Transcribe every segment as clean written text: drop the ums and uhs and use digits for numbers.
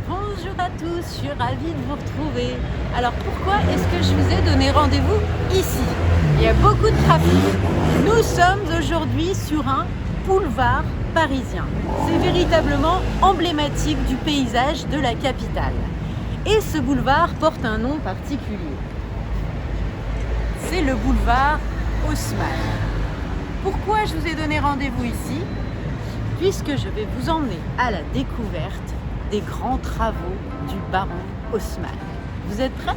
Bonjour à tous, je suis ravie de vous retrouver. Alors pourquoi est-ce que je vous ai donné rendez-vous ici? Il y a beaucoup de trafic. Nous sommes aujourd'hui sur un boulevard parisien. C'est véritablement emblématique du paysage de la capitale. Et ce boulevard porte un nom particulier. C'est le boulevard Haussmann. Pourquoi je vous ai donné rendez-vous ici? Puisque je vais vous emmener à la découverte des grands travaux du baron Haussmann. Vous êtes prêts?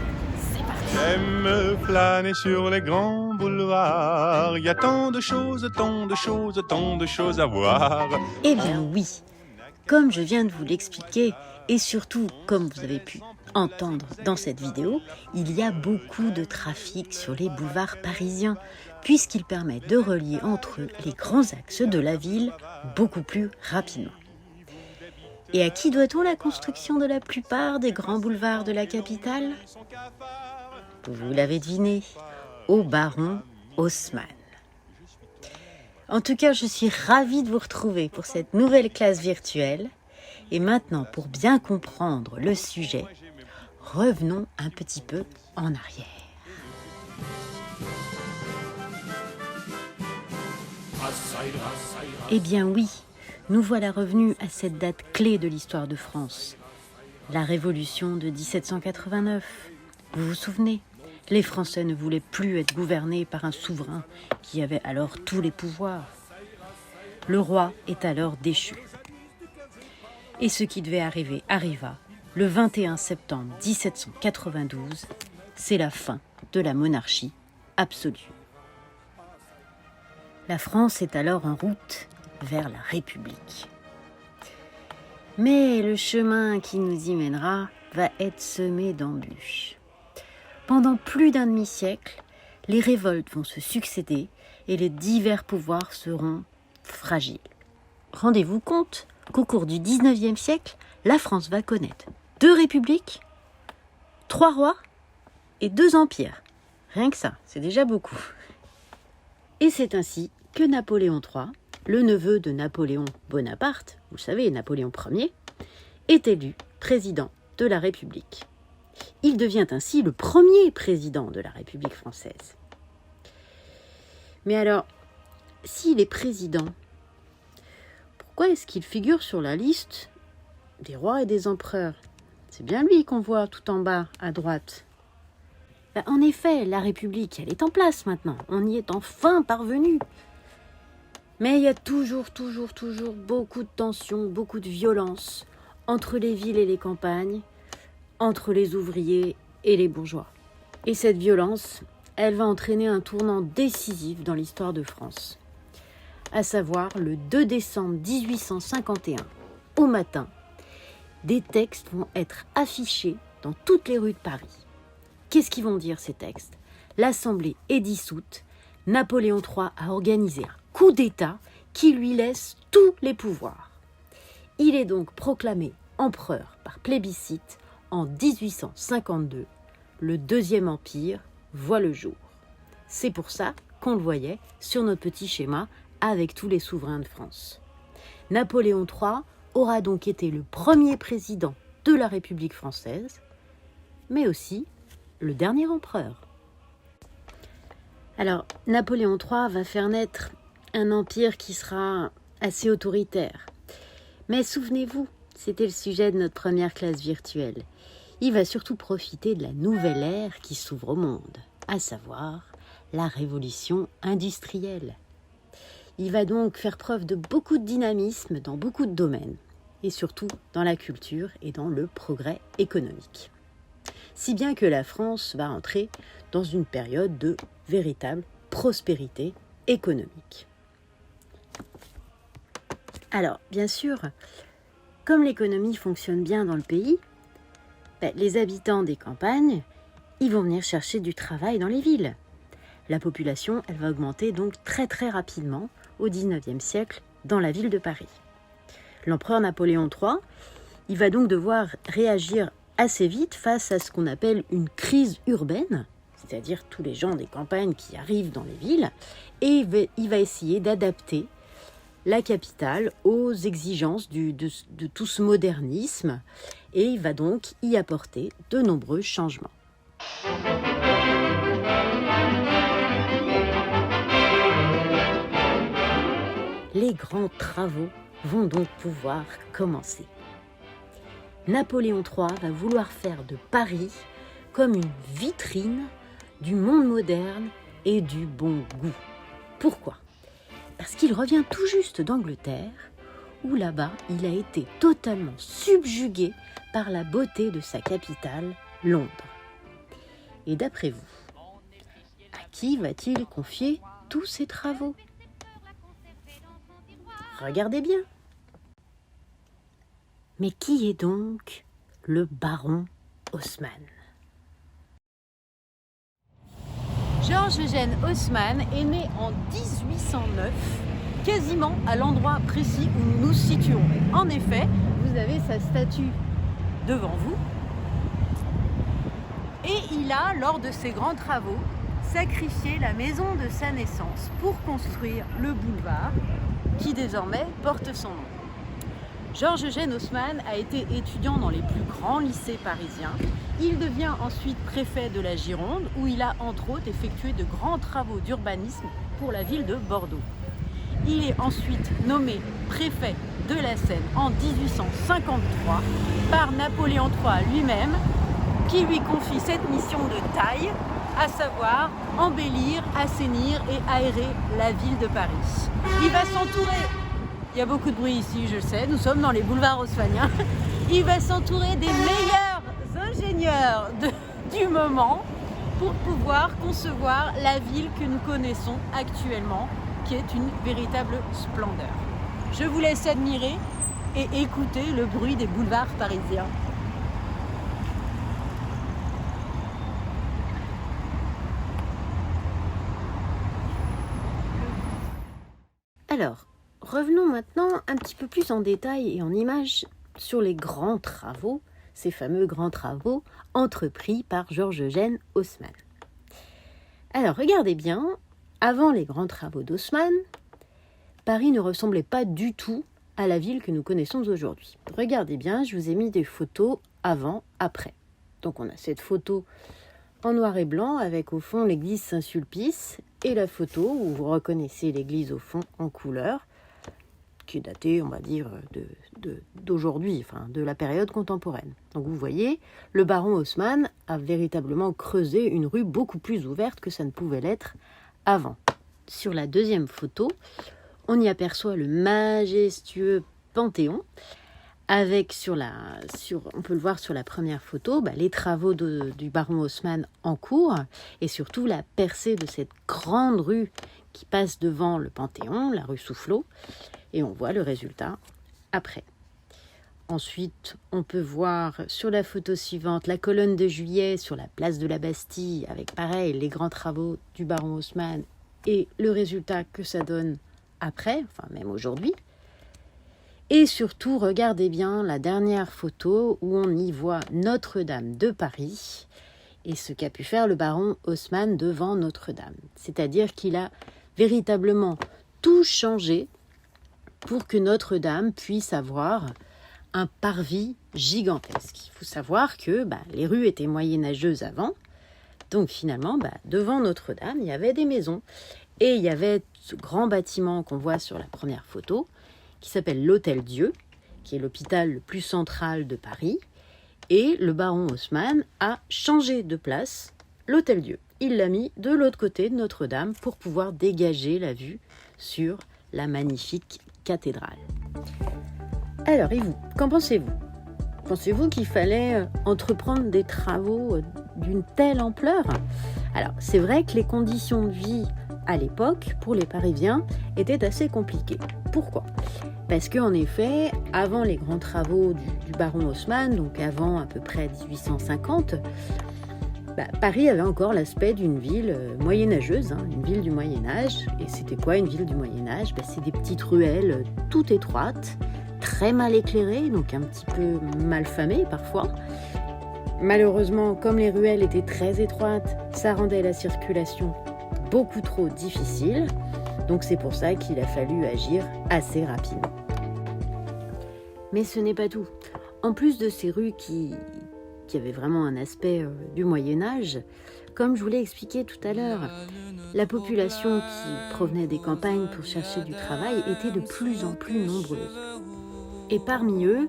C'est parti! J'aime flâner sur les grands boulevards. Il y a tant de choses, tant de choses, tant de choses à voir. Eh bien oui, comme je viens de vous l'expliquer, et surtout comme vous avez pu entendre dans cette vidéo, il y a beaucoup de trafic sur les boulevards parisiens, puisqu'ils permettent de relier entre eux les grands axes de la ville beaucoup plus rapidement. Et à qui doit-on la construction de la plupart des grands boulevards de la capitale? Vous l'avez deviné, au baron Haussmann. En tout cas, je suis ravie de vous retrouver pour cette nouvelle classe virtuelle. Et maintenant, pour bien comprendre le sujet, revenons un petit peu en arrière. Eh bien oui, nous voilà revenus à cette date clé de l'histoire de France, la Révolution de 1789. Vous vous souvenez, les Français ne voulaient plus être gouvernés par un souverain qui avait alors tous les pouvoirs. Le roi est alors déchu. Et ce qui devait arriver arriva. Le 21 septembre 1792, c'est la fin de la monarchie absolue. La France est alors en route vers la République. Mais le chemin qui nous y mènera va être semé d'embûches. Pendant plus d'un demi-siècle, les révoltes vont se succéder et les divers pouvoirs seront fragiles. Rendez-vous compte qu'au cours du 19e siècle, la France va connaître 2 républiques, 3 rois et 2 empires. Rien que ça, c'est déjà beaucoup. Et c'est ainsi que Napoléon III, le neveu de Napoléon Bonaparte, vous le savez, Napoléon Ier, est élu président de la République. Il devient ainsi le premier président de la République française. Mais alors, s'il est président, pourquoi est-ce qu'il figure sur la liste des rois et des empereurs? C'est bien lui qu'on voit tout en bas, à droite. En effet, la République, elle est en place maintenant. On y est enfin parvenu. Mais il y a toujours beaucoup de tensions, beaucoup de violence entre les villes et les campagnes, entre les ouvriers et les bourgeois. Et cette violence, elle va entraîner un tournant décisif dans l'histoire de France. À savoir, le 2 décembre 1851, au matin, des textes vont être affichés dans toutes les rues de Paris. Qu'est-ce qu'ils vont dire ces textes? L'Assemblée est dissoute, Napoléon III a organisé un coup d'État qui lui laisse tous les pouvoirs. Il est donc proclamé empereur par plébiscite en 1852. Le Deuxième Empire voit le jour. C'est pour ça qu'on le voyait sur notre petit schéma avec tous les souverains de France. Napoléon III aura donc été le premier président de la République française, mais aussi le dernier empereur. Alors, Napoléon III va faire naître un empire qui sera assez autoritaire. Mais souvenez-vous, c'était le sujet de notre première classe virtuelle. Il va surtout profiter de la nouvelle ère qui s'ouvre au monde, à savoir la révolution industrielle. Il va donc faire preuve de beaucoup de dynamisme dans beaucoup de domaines, et surtout dans la culture et dans le progrès économique. Si bien que la France va entrer dans une période de véritable prospérité économique. Alors, bien sûr, comme l'économie fonctionne bien dans le pays, les habitants des campagnes, ils vont venir chercher du travail dans les villes. La population, elle va augmenter donc très rapidement au XIXe siècle dans la ville de Paris. L'empereur Napoléon III, il va donc devoir réagir assez vite face à ce qu'on appelle une crise urbaine, c'est-à-dire tous les gens des campagnes qui arrivent dans les villes, et il va essayer d'adapter la capitale aux exigences de tout ce modernisme, et il va donc y apporter de nombreux changements. Les grands travaux vont donc pouvoir commencer. Napoléon III va vouloir faire de Paris comme une vitrine du monde moderne et du bon goût. Pourquoi ? Parce qu'il revient tout juste d'Angleterre, où là-bas, il a été totalement subjugué par la beauté de sa capitale, Londres. Et d'après vous, à qui va-t-il confier tous ces travaux ? Regardez bien. Mais qui est donc le baron Haussmann ? Georges Eugène Haussmann est né en 1809, quasiment à l'endroit précis où nous nous situons. En effet, vous avez sa statue devant vous. Et il a, lors de ses grands travaux, sacrifié la maison de sa naissance pour construire le boulevard qui désormais porte son nom. Georges Eugène Haussmann a été étudiant dans les plus grands lycées parisiens. Il devient ensuite préfet de la Gironde, où il a entre autres effectué de grands travaux d'urbanisme pour la ville de Bordeaux. Il est ensuite nommé préfet de la Seine en 1853 par Napoléon III lui-même, qui lui confie cette mission de taille, à savoir embellir, assainir et aérer la ville de Paris. Il va s'entourer, il y a beaucoup de bruit ici, je sais, nous sommes dans les boulevards haussmanniens, il va s'entourer des meilleurs ingénieurs du moment pour pouvoir concevoir la ville que nous connaissons actuellement, qui est une véritable splendeur. Je vous laisse admirer et écouter le bruit des boulevards parisiens. Alors, revenons maintenant un petit peu plus en détail et en images sur les grands travaux, ces fameux grands travaux entrepris par Georges Eugène Haussmann. Alors, regardez bien, avant les grands travaux d'Haussmann, Paris ne ressemblait pas du tout à la ville que nous connaissons aujourd'hui. Regardez bien, je vous ai mis des photos avant, après. Donc on a cette photo en noir et blanc avec au fond l'église Saint-Sulpice et la photo où vous reconnaissez l'église au fond en couleur, qui est datée, on va dire, d'aujourd'hui, enfin de la période contemporaine. Donc vous voyez, le baron Haussmann a véritablement creusé une rue beaucoup plus ouverte que ça ne pouvait l'être avant. Sur la deuxième photo, on y aperçoit le majestueux Panthéon, avec on peut le voir sur la première photo, les travaux du baron Haussmann en cours, et surtout la percée de cette grande rue qui passe devant le Panthéon, la rue Soufflot, et on voit le résultat après. Ensuite, on peut voir sur la photo suivante la colonne de Juillet sur la place de la Bastille, avec pareil les grands travaux du baron Haussmann et le résultat que ça donne après, enfin même aujourd'hui. Et surtout, regardez bien la dernière photo où on y voit Notre-Dame de Paris et ce qu'a pu faire le baron Haussmann devant Notre-Dame. C'est-à-dire qu'il a véritablement tout changé pour que Notre-Dame puisse avoir un parvis gigantesque. Il faut savoir que les rues étaient moyenâgeuses avant, donc finalement, devant Notre-Dame, il y avait des maisons. Et il y avait ce grand bâtiment qu'on voit sur la première photo, qui s'appelle l'Hôtel-Dieu, qui est l'hôpital le plus central de Paris. Et le baron Haussmann a changé de place l'Hôtel-Dieu. Il l'a mis de l'autre côté de Notre-Dame pour pouvoir dégager la vue sur la magnifique cathédrale. Alors, et vous, qu'en pensez-vous ? Pensez-vous qu'il fallait entreprendre des travaux d'une telle ampleur ? Alors, c'est vrai que les conditions de vie à l'époque, pour les Parisiens, étaient assez compliquées. Pourquoi ? Parce qu'en effet, avant les grands travaux du baron Haussmann, donc avant à peu près 1850, Paris avait encore l'aspect d'une ville moyenâgeuse, une ville du Moyen-Âge. Et c'était quoi une ville du Moyen-Âge ? C'est des petites ruelles toutes étroites, très mal éclairées, donc un petit peu mal famées parfois, Malheureusement, comme les ruelles étaient très étroites, ça rendait la circulation beaucoup trop difficile. Donc c'est pour ça qu'il a fallu agir assez rapidement. Mais ce n'est pas tout. En plus de ces rues qui avaient vraiment un aspect du Moyen-Âge, comme je vous l'ai expliqué tout à l'heure, la population qui provenait des campagnes pour chercher du travail était de plus en plus nombreuse. Et parmi eux,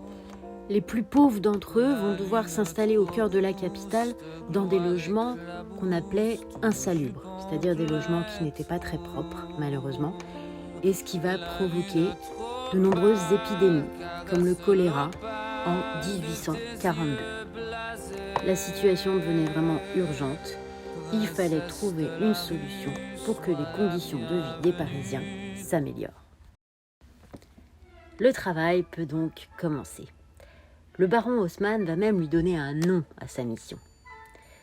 les plus pauvres d'entre eux vont devoir s'installer au cœur de la capitale dans des logements qu'on appelait insalubres, c'est-à-dire des logements qui n'étaient pas très propres, malheureusement, et ce qui va provoquer de nombreuses épidémies, comme le choléra en 1842. La situation devenait vraiment urgente. Il fallait trouver une solution pour que les conditions de vie des Parisiens s'améliorent. Le travail peut donc commencer. Le baron Haussmann va même lui donner un nom à sa mission.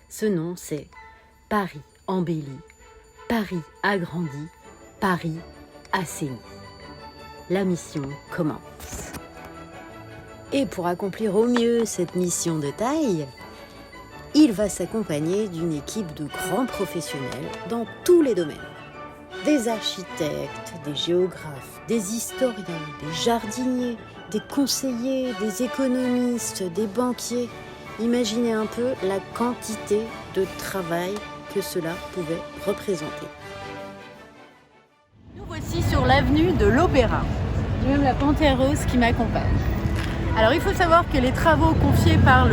Ce nom, c'est Paris embelli, Paris agrandi, Paris assaini. La mission commence. Et pour accomplir au mieux cette mission de taille, il va s'accompagner d'une équipe de grands professionnels dans tous les domaines. Des architectes, des géographes, des historiens, des jardiniers, des conseillers, des économistes, des banquiers. Imaginez un peu la quantité de travail que cela pouvait représenter. Nous voici sur l'avenue de l'Opéra. J'ai même la panthère rose qui m'accompagne. Alors il faut savoir que les travaux confiés par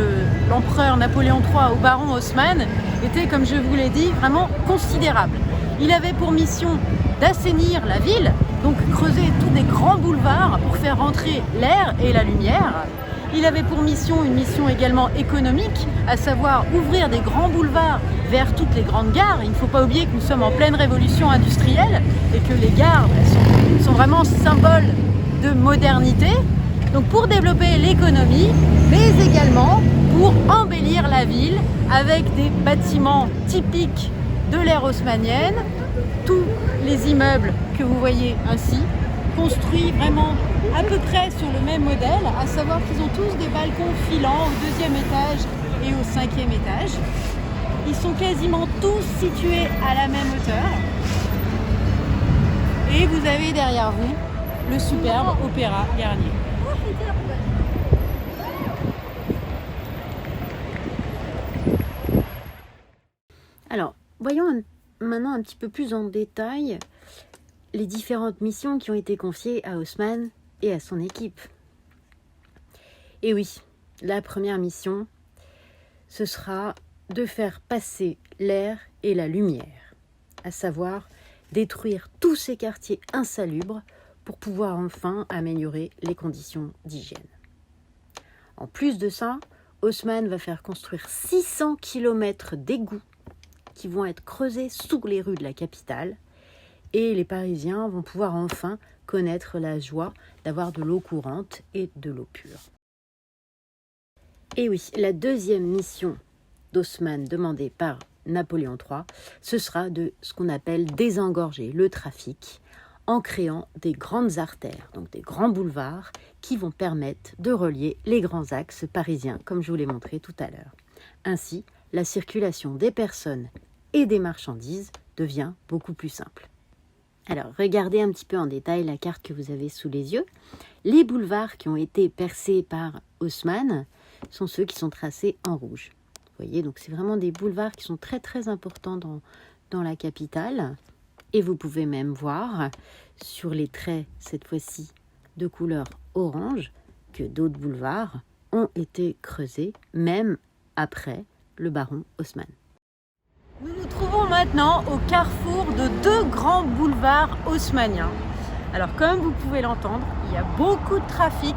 l'empereur Napoléon III au baron Haussmann étaient, comme je vous l'ai dit, vraiment considérables. Il avait pour mission d'assainir la ville, donc creuser tous des grands boulevards pour faire rentrer l'air et la lumière. Il avait pour mission une mission également économique, à savoir ouvrir des grands boulevards vers toutes les grandes gares. Il ne faut pas oublier que nous sommes en pleine révolution industrielle et que les gares sont vraiment symboles de modernité. Donc pour développer l'économie, mais également pour embellir la ville avec des bâtiments typiques de l'ère haussmannienne, tous les immeubles que vous voyez ainsi, construits vraiment à peu près sur le même modèle, à savoir qu'ils ont tous des balcons filants au 2e étage et au 5e étage. Ils sont quasiment tous situés à la même hauteur. Et vous avez derrière vous le superbe Opéra Garnier. Alors, voyons maintenant un petit peu plus en détail les différentes missions qui ont été confiées à Haussmann et à son équipe. Et oui, la première mission, ce sera de faire passer l'air et la lumière, à savoir détruire tous ces quartiers insalubres pour pouvoir enfin améliorer les conditions d'hygiène. En plus de ça, Haussmann va faire construire 600 km d'égouts qui vont être creusés sous les rues de la capitale et les Parisiens vont pouvoir enfin connaître la joie d'avoir de l'eau courante et de l'eau pure. Et oui, la deuxième mission d'Haussmann demandée par Napoléon III, ce sera de ce qu'on appelle désengorger le trafic en créant des grandes artères, donc des grands boulevards qui vont permettre de relier les grands axes parisiens, comme je vous l'ai montré tout à l'heure. Ainsi, la circulation des personnes et des marchandises devient beaucoup plus simple. Alors, regardez un petit peu en détail la carte que vous avez sous les yeux. Les boulevards qui ont été percés par Haussmann sont ceux qui sont tracés en rouge. Vous voyez, donc c'est vraiment des boulevards qui sont très très importants dans la capitale. Et vous pouvez même voir sur les traits, cette fois-ci de couleur orange, que d'autres boulevards ont été creusés, même après le baron Haussmann. Nous nous trouvons maintenant au carrefour de deux grands boulevards haussmanniens. Alors comme vous pouvez l'entendre, il y a beaucoup de trafic,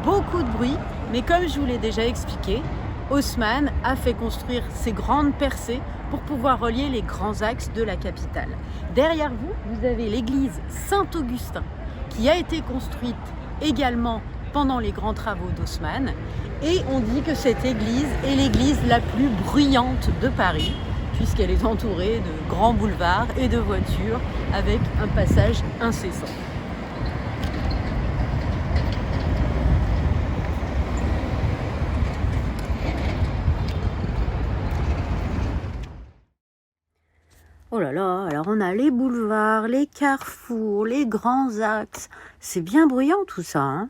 beaucoup de bruit, mais comme je vous l'ai déjà expliqué, Haussmann a fait construire ces grandes percées pour pouvoir relier les grands axes de la capitale. Derrière vous, vous avez l'église Saint-Augustin qui a été construite également pendant les grands travaux d'Haussmann. Et on dit que cette église est l'église la plus bruyante de Paris, puisqu'elle est entourée de grands boulevards et de voitures avec un passage incessant. Oh là là, alors on a les boulevards, les carrefours, les grands axes. C'est bien bruyant tout ça, hein.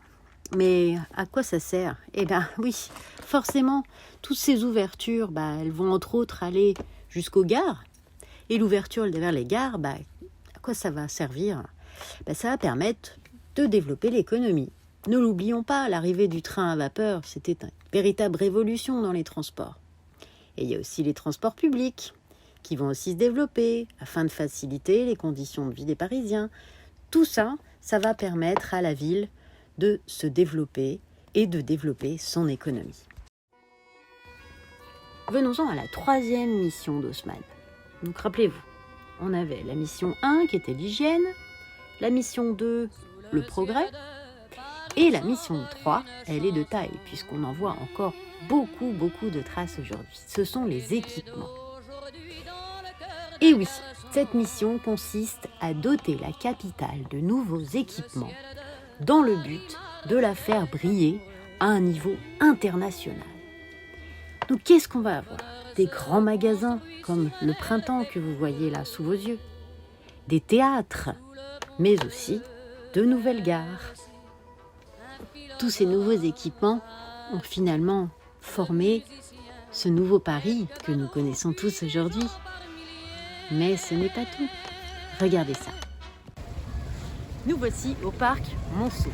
Mais à quoi ça sert? Eh bien oui, forcément, toutes ces ouvertures, elles vont entre autres aller jusqu'aux gares. Et l'ouverture vers les gares, à quoi ça va servir? Ça va permettre de développer l'économie. Ne l'oublions pas, l'arrivée du train à vapeur, c'était une véritable révolution dans les transports. Et il y a aussi les transports publics qui vont aussi se développer afin de faciliter les conditions de vie des Parisiens. Tout ça, ça va permettre à la ville de se développer et de développer son économie. Venons-en à la 3e mission d'Haussmann. Donc rappelez-vous, on avait la mission 1 qui était l'hygiène, la mission 2, le progrès, et la mission 3, elle est de taille puisqu'on en voit encore beaucoup de traces aujourd'hui. Ce sont les équipements. Et oui, cette mission consiste à doter la capitale de nouveaux équipements dans le but de la faire briller à un niveau international. Donc qu'est-ce qu'on va avoir? Des grands magasins comme le Printemps que vous voyez là sous vos yeux, des théâtres, mais aussi de nouvelles gares. Tous ces nouveaux équipements ont finalement formé ce nouveau Paris que nous connaissons tous aujourd'hui. Mais ce n'est pas tout. Regardez ça. Nous voici au parc Monceau.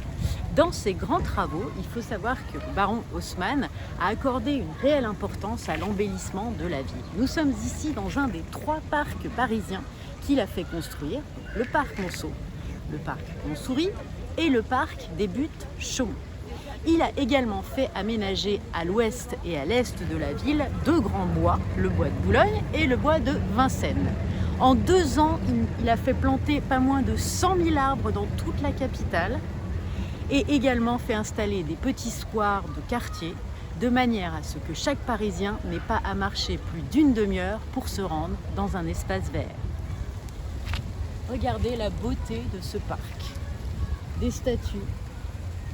Dans ces grands travaux, il faut savoir que le baron Haussmann a accordé une réelle importance à l'embellissement de la ville. Nous sommes ici dans un des 3 parcs parisiens qu'il a fait construire, le parc Monceau, le parc Montsouris et le parc des Buttes-Chaumont. Il a également fait aménager à l'ouest et à l'est de la ville 2 grands bois, le bois de Boulogne et le bois de Vincennes. En 2 ans, il a fait planter pas moins de 100 000 arbres dans toute la capitale et également fait installer des petits squares de quartier de manière à ce que chaque Parisien n'ait pas à marcher plus d'1 demi-heure pour se rendre dans un espace vert. Regardez la beauté de ce parc. Des statues,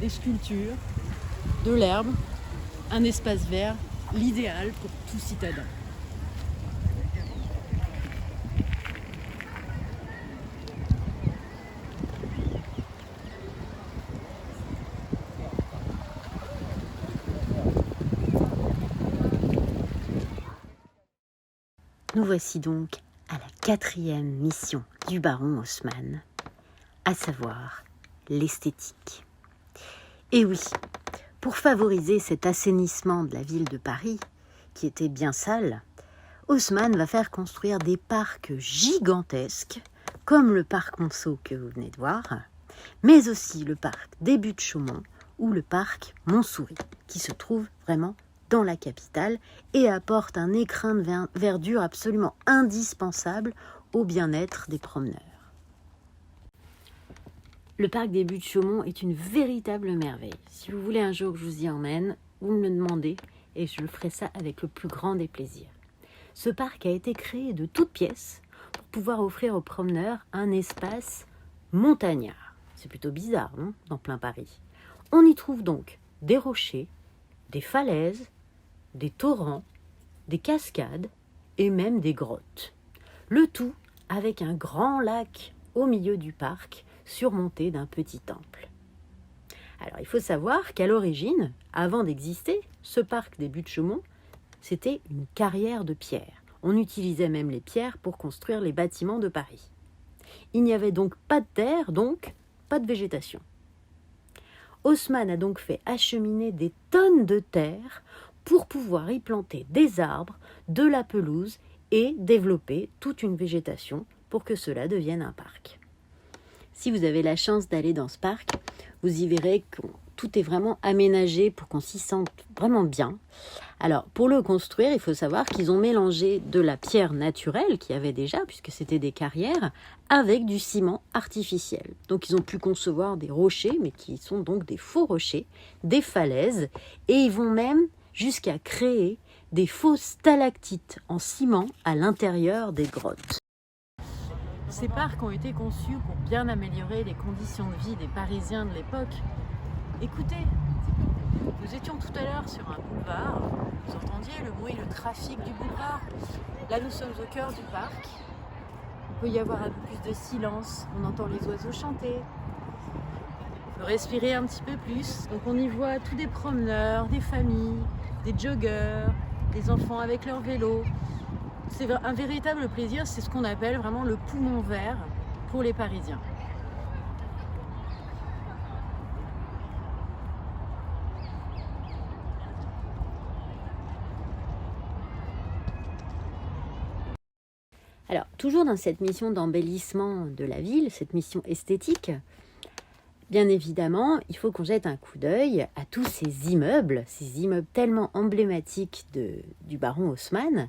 des sculptures, de l'herbe, un espace vert, l'idéal pour tout citadin. Nous voici donc à la 4e mission du baron Haussmann, à savoir l'esthétique. Et oui, pour favoriser cet assainissement de la ville de Paris, qui était bien sale, Haussmann va faire construire des parcs gigantesques, comme le parc Monceau que vous venez de voir, mais aussi le parc des Buttes-Chaumont ou le parc Montsouris, qui se trouve vraiment dans la capitale et apporte un écrin de verdure absolument indispensable au bien-être des promeneurs. Le parc des Buttes-Chaumont est une véritable merveille. Si vous voulez un jour que je vous y emmène, vous me le demandez et je ferai ça avec le plus grand des plaisirs. Ce parc a été créé de toutes pièces pour pouvoir offrir aux promeneurs un espace montagnard. C'est plutôt bizarre, non, dans plein Paris. On y trouve donc des rochers, des falaises, des torrents, des cascades et même des grottes. Le tout avec un grand lac au milieu du parc, surmonté d'un petit temple. Alors il faut savoir qu'à l'origine, avant d'exister, ce parc des Buttes-Chaumont, c'était une carrière de pierre. On utilisait même les pierres pour construire les bâtiments de Paris. Il n'y avait donc pas de terre, donc pas de végétation. Haussmann a donc fait acheminer des tonnes de terre pour pouvoir y planter des arbres, de la pelouse et développer toute une végétation pour que cela devienne un parc. Si vous avez la chance d'aller dans ce parc, vous y verrez que tout est vraiment aménagé pour qu'on s'y sente vraiment bien. Alors, pour le construire, il faut savoir qu'ils ont mélangé de la pierre naturelle qu'il y avait déjà, puisque c'était des carrières, avec du ciment artificiel. Donc, ils ont pu concevoir des rochers, mais qui sont donc des faux rochers, des falaises, et ils vont même jusqu'à créer des fausses stalactites en ciment à l'intérieur des grottes. Ces parcs ont été conçus pour bien améliorer les conditions de vie des Parisiens de l'époque. Écoutez, nous étions tout à l'heure sur un boulevard, vous entendiez le bruit, le trafic du boulevard. Là, nous sommes au cœur du parc peut y avoir un peu plus de silence, on entend les oiseaux chanter. On peut respirer un petit peu plus. Donc on y voit tous des promeneurs, des familles, des joggeurs, des enfants avec leur vélo. C'est un véritable plaisir, c'est ce qu'on appelle vraiment le poumon vert pour les Parisiens. Alors, toujours dans cette mission d'embellissement de la ville, cette mission esthétique, bien évidemment, il faut qu'on jette un coup d'œil à tous ces immeubles tellement emblématiques du baron Haussmann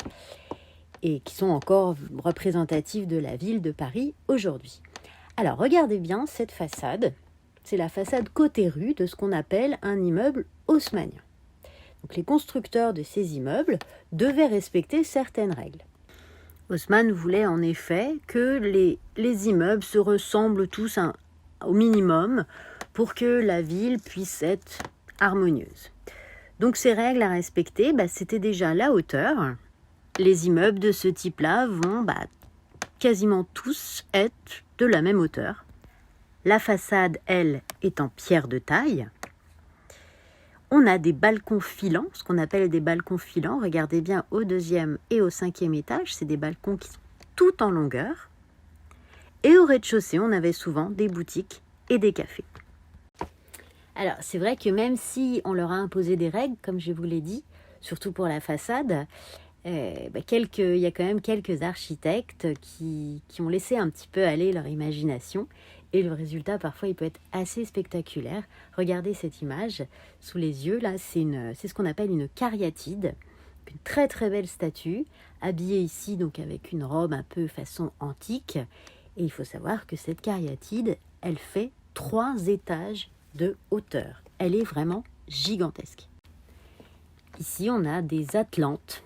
et qui sont encore représentatifs de la ville de Paris aujourd'hui. Alors, regardez bien cette façade. C'est la façade côté rue de ce qu'on appelle un immeuble haussmannien. Donc, les constructeurs de ces immeubles devaient respecter certaines règles. Haussmann voulait en effet que les immeubles se ressemblent tous au minimum pour que la ville puisse être harmonieuse. Donc ces règles à respecter, c'était déjà la hauteur. Les immeubles de ce type-là vont quasiment tous être de la même hauteur. La façade, elle, est en pierre de taille. On a des balcons filants, ce qu'on appelle des balcons filants. Regardez bien au 2e et au 5e étage, c'est des balcons qui sont tout en longueur. Et au rez-de-chaussée, on avait souvent des boutiques et des cafés. Alors, c'est vrai que même si on leur a imposé des règles, comme je vous l'ai dit, surtout pour la façade, il y a quand même quelques architectes qui ont laissé un petit peu aller leur imagination. Et le résultat, parfois, il peut être assez spectaculaire. Regardez cette image sous les yeux. Là, c'est ce qu'on appelle une cariatide. Une très, très belle statue, habillée ici donc avec une robe un peu façon antique. Et il faut savoir que cette cariatide, elle fait 3 étages de hauteur. Elle est vraiment gigantesque. Ici, on a des atlantes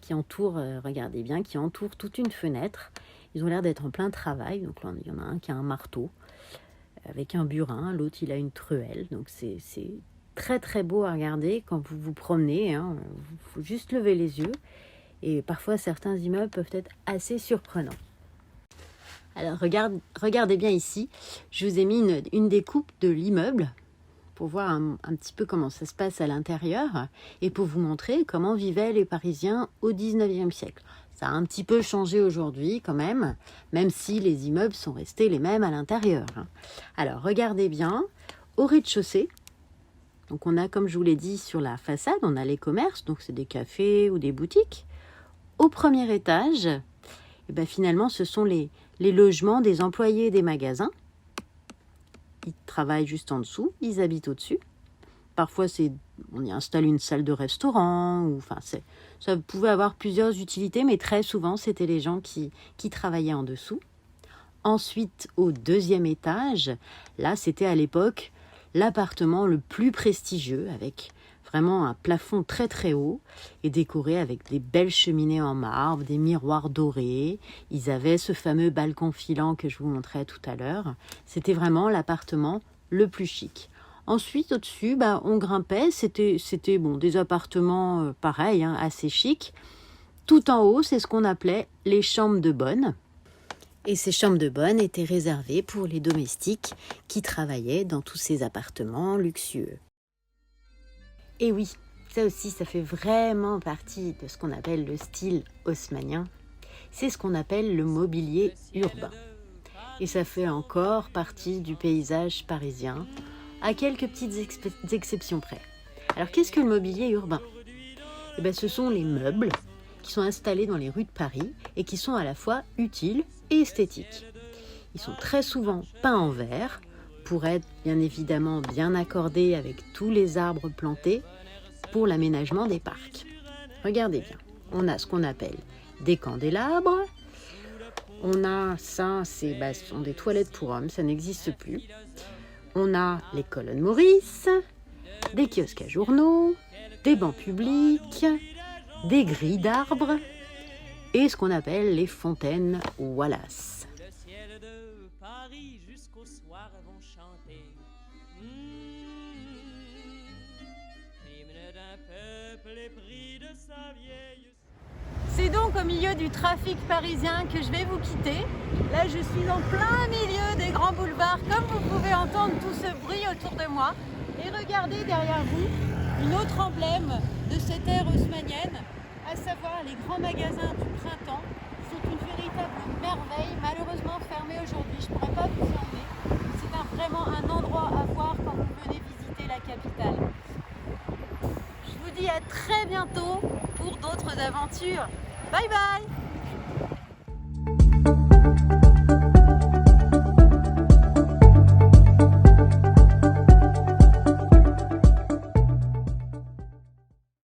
qui entourent, regardez bien, qui entourent toute une fenêtre. Ils ont l'air d'être en plein travail. Donc là, il y en a un qui a un marteau avec un burin, l'autre il a une truelle. Donc c'est très très beau à regarder quand vous vous promenez. Il faut juste lever les yeux. Et parfois certains immeubles peuvent être assez surprenants. Alors regardez bien ici, je vous ai mis une découpe de l'immeuble pour voir un petit peu comment ça se passe à l'intérieur et pour vous montrer comment vivaient les Parisiens au 19e siècle. Ça a un petit peu changé aujourd'hui quand même si les immeubles sont restés les mêmes à l'intérieur. Alors, regardez bien, au rez-de-chaussée, donc on a, comme je vous l'ai dit, sur la façade, on a les commerces, donc c'est des cafés ou des boutiques. Au premier étage, finalement, ce sont les logements des employés des magasins. Ils travaillent juste en dessous, ils habitent au-dessus. Parfois, on y installe une salle de restaurant, ça pouvait avoir plusieurs utilités, mais très souvent, c'était les gens qui travaillaient en dessous. Ensuite, au 2e étage, là, c'était à l'époque l'appartement le plus prestigieux, avec vraiment un plafond très très haut et décoré avec des belles cheminées en marbre, des miroirs dorés. Ils avaient ce fameux balcon filant que je vous montrais tout à l'heure. C'était vraiment l'appartement le plus chic. Ensuite, au-dessus, on grimpait. C'était des appartements pareils, assez chics. Tout en haut, c'est ce qu'on appelait les chambres de bonne. Et ces chambres de bonne étaient réservées pour les domestiques qui travaillaient dans tous ces appartements luxueux. Et oui, ça aussi, ça fait vraiment partie de ce qu'on appelle le style haussmannien. C'est ce qu'on appelle le mobilier urbain. Et ça fait encore partie du paysage parisien, à quelques petites exceptions près. Alors, qu'est-ce que le mobilier urbain ? Ce sont les meubles qui sont installés dans les rues de Paris et qui sont à la fois utiles et esthétiques. Ils sont très souvent peints en vert pour être bien évidemment bien accordés avec tous les arbres plantés pour l'aménagement des parcs. Regardez bien, on a ce qu'on appelle des candélabres. On a ça, ce sont des toilettes pour hommes, ça n'existe plus. On a les colonnes Maurice, des kiosques à journaux, des bancs publics, des grilles d'arbres et ce qu'on appelle les fontaines Wallace. Le ciel de Paris jusqu'au soir vont chanter. L'hymne d'un peuple épris de sa vieille. C'est donc au milieu du trafic parisien que je vais vous quitter. Là, je suis en plein milieu des grands boulevards, comme vous pouvez entendre tout ce bruit autour de moi. Et regardez derrière vous une autre emblème de cette ère haussmannienne, à savoir les grands magasins du printemps. C'est une véritable merveille, malheureusement fermée aujourd'hui. Je ne pourrais pas vous y emmener. C'est vraiment un endroit à voir quand vous venez visiter la capitale. Je vous dis à très bientôt pour d'autres aventures. Bye bye!